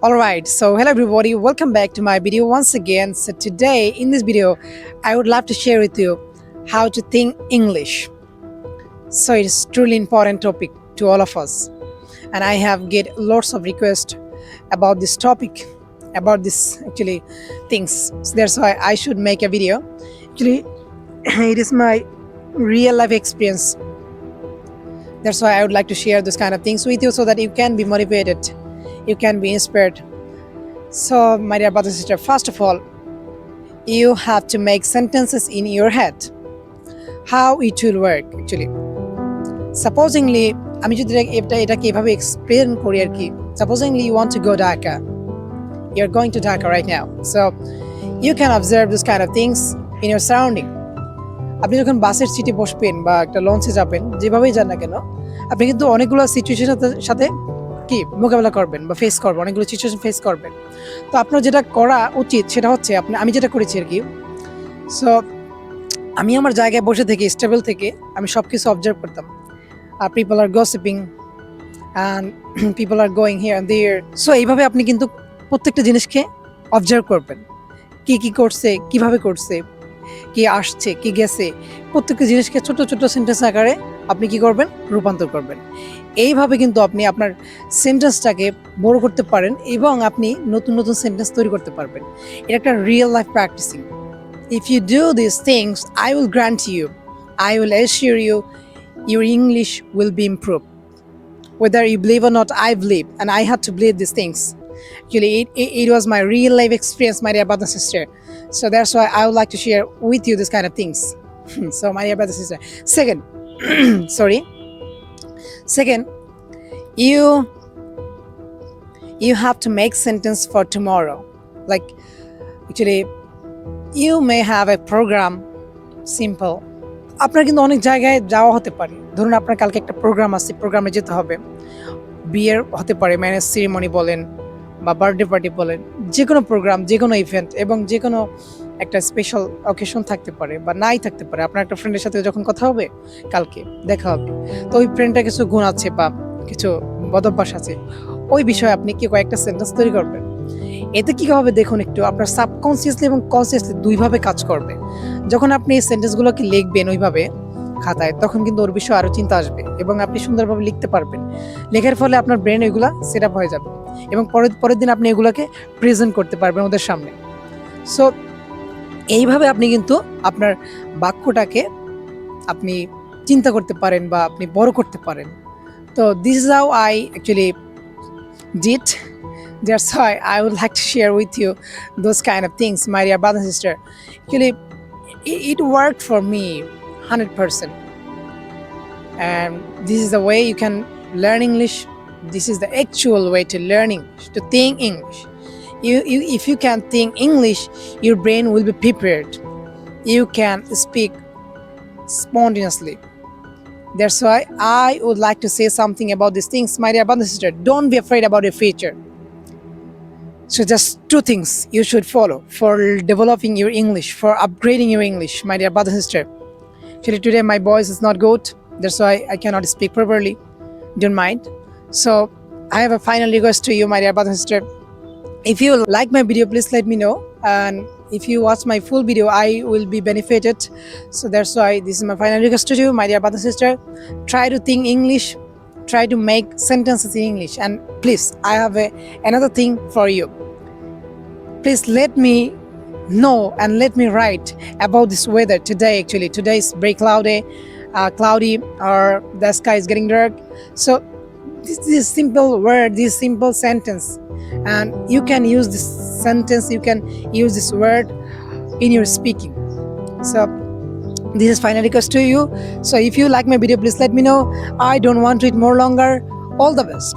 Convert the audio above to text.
Alright, so hello everybody, welcome back to my video once again. So today in this video, I would love to share with you how to think English. So it is truly important topic to all of us, and I have get lots of requests about this topic, about this actually things. So that's why I should make a video. Actually, it is my real life experience. That's why I would like to share this kind of things with you so that you can be motivated, you can be inspired. So, my dear brother and sister, first of all, you have to make sentences in your head. How it will work actually. Supposingly, আমি যদি এটাকে এভাবে explain করি আর কি. Supposingly you want to go Dhaka. You're going to Dhaka right now. So, you can observe this kind of things in your surrounding. আপনি যখন বাসের সিটে বসবেন বা একটা লঞ্চে যাবেন, যেভাবেই যান না কেন, আপনি কিন্তু অনেকগুলো সিচুয়েশনের সাথে কি মোকাবেলা করবেন বা ফেস করবেন, অনেকগুলো সিচুয়েশন ফেস করবেন। তো আপনার যেটা করা উচিত সেটা হচ্ছে আমি যেটা করেছি আর কি। সো আমি আমার জায়গায় বসে থেকে স্টেবল থেকে আমি সব কিছু অবজার্ভ করতাম। People are gossiping and people are going here and there. So এইভাবে আপনি কিন্তু প্রত্যেকটা জিনিসকে অবজার্ভ করবেন, কি করছে, কিভাবে করছে, কি আসছে, কি গেছে, প্রত্যেকটা জিনিসকে ছোট ছোট সেন্টেন্স আকারে আপনি কি করবেন, রূপান্তর করবেন। এইভাবে কিন্তু আপনি আপনার সেন্টেন্সটাকে বড় করতে পারেন এবং আপনি নতুন নতুন সেন্টেন্স তৈরি করতে পারবেন। এটা একটা real life practising. If you do these things, I will grant you, I will assure you, your English will be improved. Whether you believe or not, I believe, and I had to believe these things. Actually, it was my real life experience, my dear brother and sister. So that's why I would like to share with you this kind of things. So, my dear brother and sister. Second, Second, you have to make sentence for tomorrow. Like, actually, you may have a program, simple. আপনার কিন্তু অনেক জায়গায় যাওয়া হতে পারে। ধরুন আপনার কালকে একটা প্রোগ্রাম আছে, প্রোগ্রামে যেতে হবে। বিয়ের হতে পারে, ম্যারেজ সেরিমনি বলেন বা বার্থডে পার্টি বলেন, যে কোনো প্রোগ্রাম, যে কোনো ইভেন্ট এবং যে কোনো একটা স্পেশাল অকেশন থাকতে পারে বা নাই থাকতে পারে। আপনার একটা ফ্রেন্ডের সাথে যখন কথা হবে, কালকে দেখা হবে, তো ওই ফ্রেন্ডটার কিছু গুণ আছে বা কিছু বদভ্যাস আছে, ওই বিষয়ে আপনি কি কয়েকটা সেন্টেন্স তৈরি করবেন। এতে কি হবে দেখুন একটু, আপনার সাবকনসিয়াসলি এবং কনসিয়াসলি দুইভাবে কাজ করবে। যখন আপনি এই সেন্টেন্সগুলোকে লিখবেন ওইভাবে খাতায়, তখন কিন্তু ওর বিষয়ে আরও চিন্তা আসবে এবং আপনি সুন্দরভাবে লিখতে পারবেন। লেখার ফলে আপনার ব্রেন এগুলা সেট আপ হয়ে যাবে এবং পরের দিন আপনি এগুলোকে প্রেজেন্ট করতে পারবেন ওদের সামনে। সো এইভাবে আপনি কিন্তু আপনার বাক্যটাকে আপনি চিন্তা করতে পারেন বা আপনি বড় করতে পারেন। তো this is how I actually did. That's why I would like to share with you those kind of things, my dear brother and sister. Actually, it worked for me 100%. And this is the way you can learn English. This is the actual way to learn English, to think English. If you can think English, your brain will be prepared. You can speak spontaneously. That's why I would like to say something about these things, my dear brother and sister. Don't be afraid about your future. So just two things you should follow for developing your English, for upgrading your English, my dear brother and sister. Actually, today my voice is not good. That's why I cannot speak properly. Don't mind. So I have a final request to you, my dear brother and sister. If you like my video, please let me know. And if you watch my full video, I will be benefited. So that's why this is my final request to you, my dear brother and sister. Try to think English. Try to make sentences in English. And please, I have another thing for you. Please let me know and let me write about this weather today. Actually, today is very cloudy, or the sky is getting dark. So this simple word, this simple sentence, and you can use this sentence, you can use this word in your speaking. So this is final request to you. So if you like my video, please let me know. I don't want to it more longer. All the best.